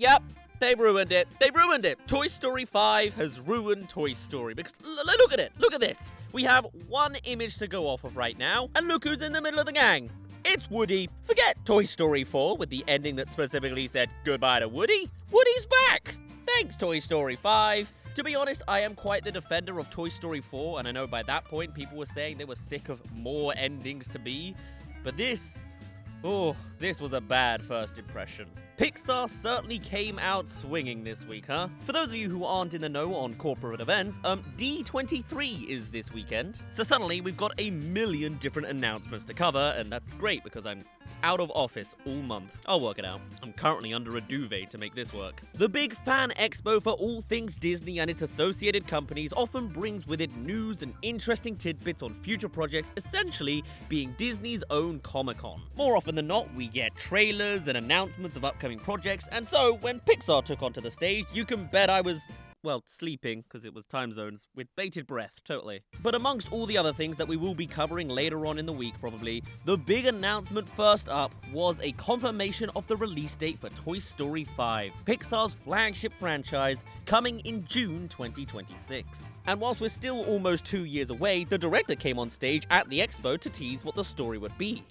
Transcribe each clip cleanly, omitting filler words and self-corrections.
Yep. They ruined it. They ruined it. Toy Story 5 has ruined Toy Story. Because look at it. Look at this. We have one image to go off of right now. And look who's in the middle of the gang. It's Woody. Forget Toy Story 4 with the ending that specifically said goodbye to Woody. Woody's back. Thanks, Toy Story 5. To be honest, I am quite the defender of Toy Story 4. And I know by that point people were saying they were sick of more endings to be. But this was a bad first impression. Pixar certainly came out swinging this week, huh? For those of you who aren't in the know on corporate events, D23 is this weekend. So suddenly we've got a million different announcements to cover, and that's great because I'm out of office all month. I'll work it out. I'm currently under a duvet to make this work. The big fan expo for all things Disney and its associated companies often brings with it news and interesting tidbits on future projects, essentially being Disney's own Comic-Con. More often than not, we get trailers and announcements of upcoming projects, and so when Pixar took onto the stage, you can bet I was sleeping, because it was time zones, with bated breath, totally. But amongst all the other things that we will be covering later on in the week, probably, the big announcement first up was a confirmation of the release date for Toy Story 5, Pixar's flagship franchise, coming in June 2026. And whilst we're still almost 2 years away, the director came on stage at the expo to tease what the story would be.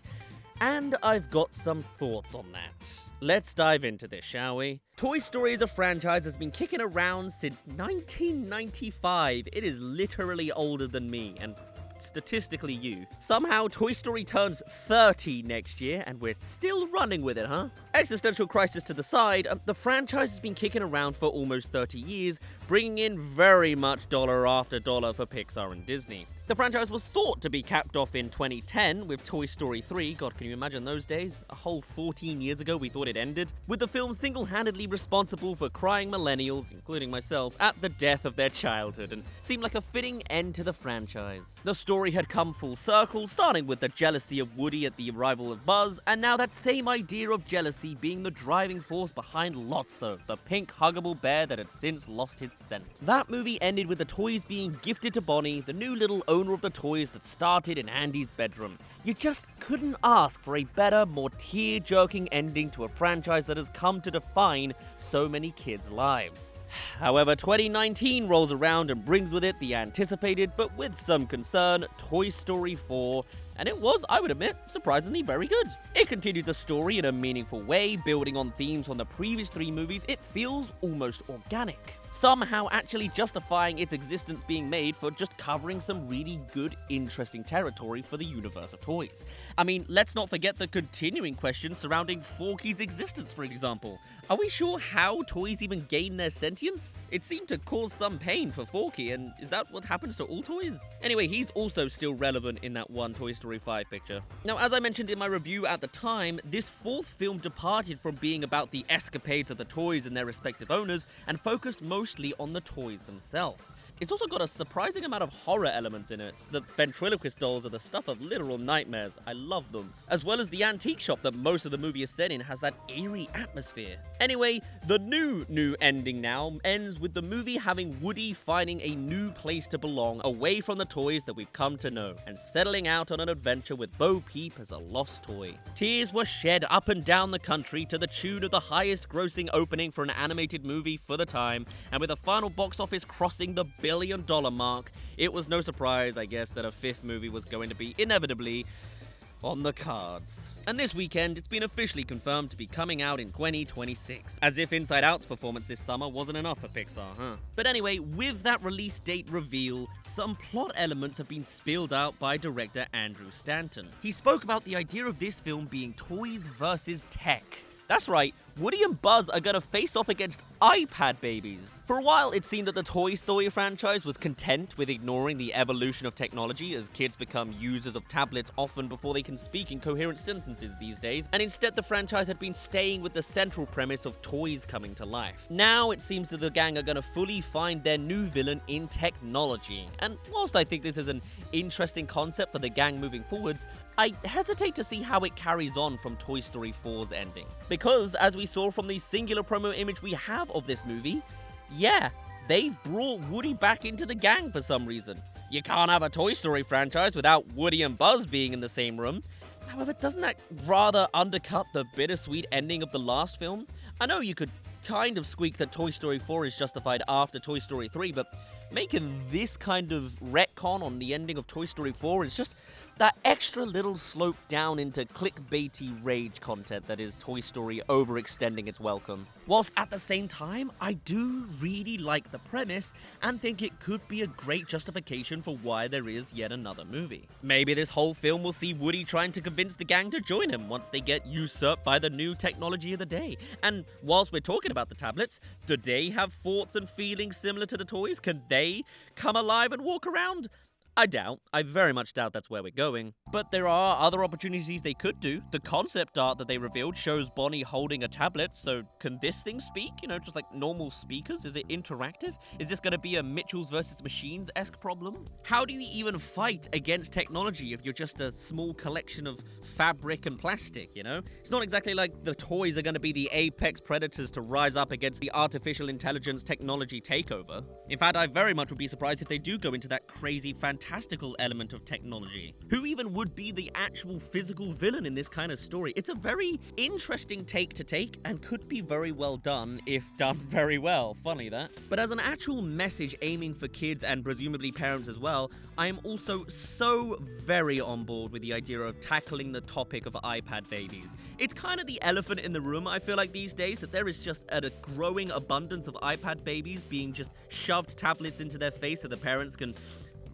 And I've got some thoughts on that. Let's dive into this, shall we? Toy Story as a franchise has been kicking around since 1995. It is literally older than me, and statistically you. Somehow, Toy Story turns 30 next year, and we're still running with it, huh? Existential crisis to the side, the franchise has been kicking around for almost 30 years, bringing in very much dollar after dollar for Pixar and Disney. The franchise was thought to be capped off in 2010 with Toy Story 3. God, can you imagine those days? A whole 14 years ago we thought it ended. With the film single-handedly responsible for crying millennials, including myself, at the death of their childhood, and seemed like a fitting end to the franchise. The story had come full circle, starting with the jealousy of Woody at the arrival of Buzz, and now that same idea of jealousy being the driving force behind Lotso, the pink huggable bear that had since lost its scent. That movie ended with the toys being gifted to Bonnie, the new little owner of the toys that started in Andy's bedroom. You just couldn't ask for a better, more tear-jerking ending to a franchise that has come to define so many kids' lives. However, 2019 rolls around and brings with it the anticipated, but with some concern, Toy Story 4, and it was, I would admit, surprisingly very good. It continued the story in a meaningful way, building on themes from the previous 3 movies. It feels almost organic, somehow actually justifying its existence being made for just covering some really good, interesting territory for the universe of toys. I mean, let's not forget the continuing questions surrounding Forky's existence, for example. Are we sure how toys even gain their sentience? It seemed to cause some pain for Forky, and is that what happens to all toys? Anyway, he's also still relevant in that one Toy Story 5 picture. Now, as I mentioned in my review at the time, this 4th film departed from being about the escapades of the toys and their respective owners, and focused mostly on the toys themselves. It's also got a surprising amount of horror elements in it. The ventriloquist dolls are the stuff of literal nightmares. I love them. As well as the antique shop that most of the movie is set in has that eerie atmosphere. Anyway, the new ending now ends with the movie having Woody finding a new place to belong away from the toys that we've come to know, and settling out on an adventure with Bo Peep as a lost toy. Tears were shed up and down the country to the tune of the highest grossing opening for an animated movie for the time, and with a final box office crossing the $1 billion mark, it was no surprise, I guess, that a 5th movie was going to be inevitably on the cards. And this weekend, it's been officially confirmed to be coming out in 2026. As if Inside Out's performance this summer wasn't enough for Pixar, huh? But anyway, with that release date reveal, some plot elements have been spilled out by director Andrew Stanton. He spoke about the idea of this film being toys versus tech. That's right, Woody and Buzz are gonna face off against iPad babies. For a while, it seemed that the Toy Story franchise was content with ignoring the evolution of technology, as kids become users of tablets often before they can speak in coherent sentences these days, and instead the franchise had been staying with the central premise of toys coming to life. Now it seems that the gang are gonna fully find their new villain in technology, and whilst I think this is an interesting concept for the gang moving forwards, I hesitate to see how it carries on from Toy Story 4's ending. Because, as we saw from the singular promo image we have of this movie, yeah, they've brought Woody back into the gang for some reason. You can't have a Toy Story franchise without Woody and Buzz being in the same room. However, doesn't that rather undercut the bittersweet ending of the last film? I know you could kind of squeak that Toy Story 4 is justified after Toy Story 3, but making this kind of retcon on the ending of Toy Story 4 is just that extra little slope down into clickbaity rage content that is Toy Story overextending its welcome. Whilst at the same time, I do really like the premise and think it could be a great justification for why there is yet another movie. Maybe this whole film will see Woody trying to convince the gang to join him once they get usurped by the new technology of the day. And whilst we're talking about the tablets, do they have thoughts and feelings similar to the toys? Can they come alive and walk around? I doubt. I very much doubt that's where we're going. But there are other opportunities they could do. The concept art that they revealed shows Bonnie holding a tablet, so can this thing speak? You know, just like normal speakers? Is it interactive? Is this going to be a Mitchells versus Machines-esque problem? How do you even fight against technology if you're just a small collection of fabric and plastic, you know? It's not exactly like the toys are going to be the apex predators to rise up against the artificial intelligence technology takeover. In fact, I very much would be surprised if they do go into that crazy, fantastical element of technology. Who even would be the actual physical villain in this kind of story? It's a very interesting take to take and could be very well done if done very well. Funny that. But as an actual message aiming for kids and presumably parents as well, I am also so very on board with the idea of tackling the topic of iPad babies. It's kind of the elephant in the room, I feel like, these days, that there is just a growing abundance of iPad babies being just shoved tablets into their face so the parents can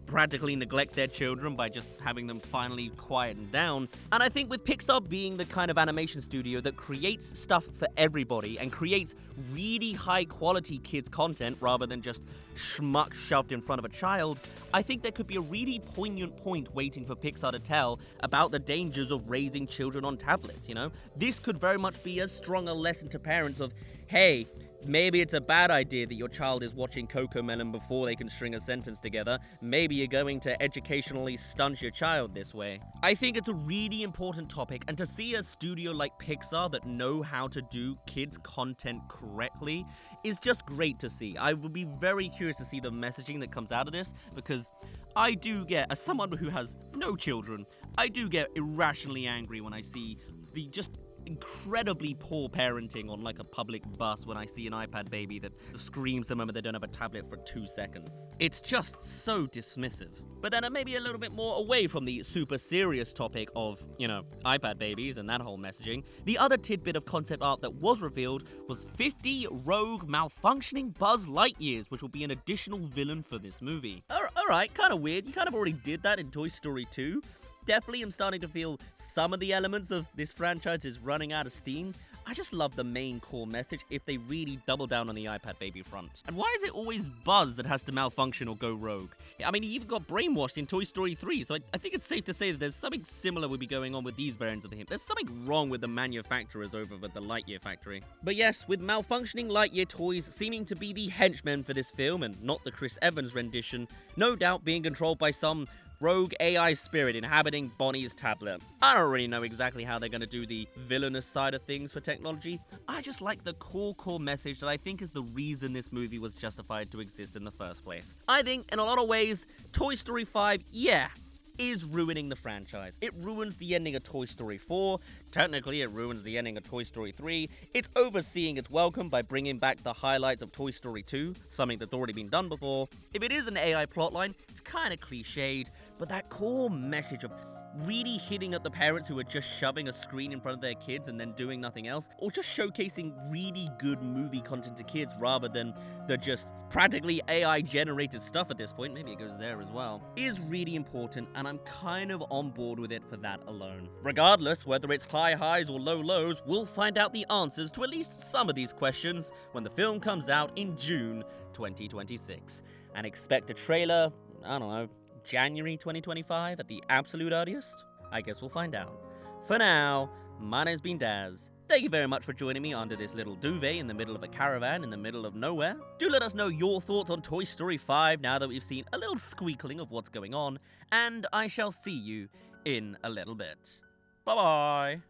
practically neglect their children by just having them finally quieten down. And I think with Pixar being the kind of animation studio that creates stuff for everybody and creates really high quality kids content rather than just schmuck shoved in front of a child, I think there could be a really poignant point waiting for Pixar to tell about the dangers of raising children on tablets, you know? This could very much be as strong a lesson to parents of, hey, maybe it's a bad idea that your child is watching Cocomelon before they can string a sentence together. Maybe you're going to educationally stunt your child this way. I think it's a really important topic, and to see a studio like Pixar that know how to do kids content correctly is just great to see. I would be very curious to see the messaging that comes out of this, because I do get, as someone who has no children, I do get irrationally angry when I see the just incredibly poor parenting on like a public bus when I see an iPad baby that screams the moment they don't have a tablet for 2 seconds. It's just so dismissive. But then maybe a little bit more away from the super serious topic of, you know, iPad babies and that whole messaging, the other tidbit of concept art that was revealed was 50 rogue malfunctioning Buzz Lightyears, which will be an additional villain for this movie. Alright, kind of weird. You kind of already did that in Toy Story 2. Definitely am starting to feel some of the elements of this franchise is running out of steam. I just love the main core message if they really double down on the iPad baby front. And why is it always Buzz that has to malfunction or go rogue? I mean, he even got brainwashed in Toy Story 3, so I think it's safe to say that there's something similar will be going on with these variants of him. There's something wrong with the manufacturers over at the Lightyear factory. But yes, with malfunctioning Lightyear toys seeming to be the henchmen for this film and not the Chris Evans rendition, no doubt being controlled by some rogue AI spirit inhabiting Bonnie's tablet. I don't really know exactly how they're going to do the villainous side of things for technology. I just like the core message that I think is the reason this movie was justified to exist in the first place. I think, in a lot of ways, Toy Story 5, is ruining the franchise. It ruins the ending of Toy Story 4. Technically, it ruins the ending of Toy Story 3. It's overseeing its welcome by bringing back the highlights of Toy Story 2, something that's already been done before. If it is an AI plotline, it's kind of cliched, but that core message of really hitting at the parents who are just shoving a screen in front of their kids and then doing nothing else, or just showcasing really good movie content to kids rather than the just practically AI generated stuff at this point, maybe it goes there as well, is really important, and I'm kind of on board with it for that alone. Regardless, whether it's high highs or low lows, we'll find out the answers to at least some of these questions when the film comes out in June 2026. And expect a trailer, I don't know, January 2025 at the absolute earliest? I guess we'll find out. For now, my name's been Daz. Thank you very much for joining me under this little duvet in the middle of a caravan in the middle of nowhere. Do let us know your thoughts on Toy Story 5 now that we've seen a little squeakling of what's going on, and I shall see you in a little bit. Bye-bye!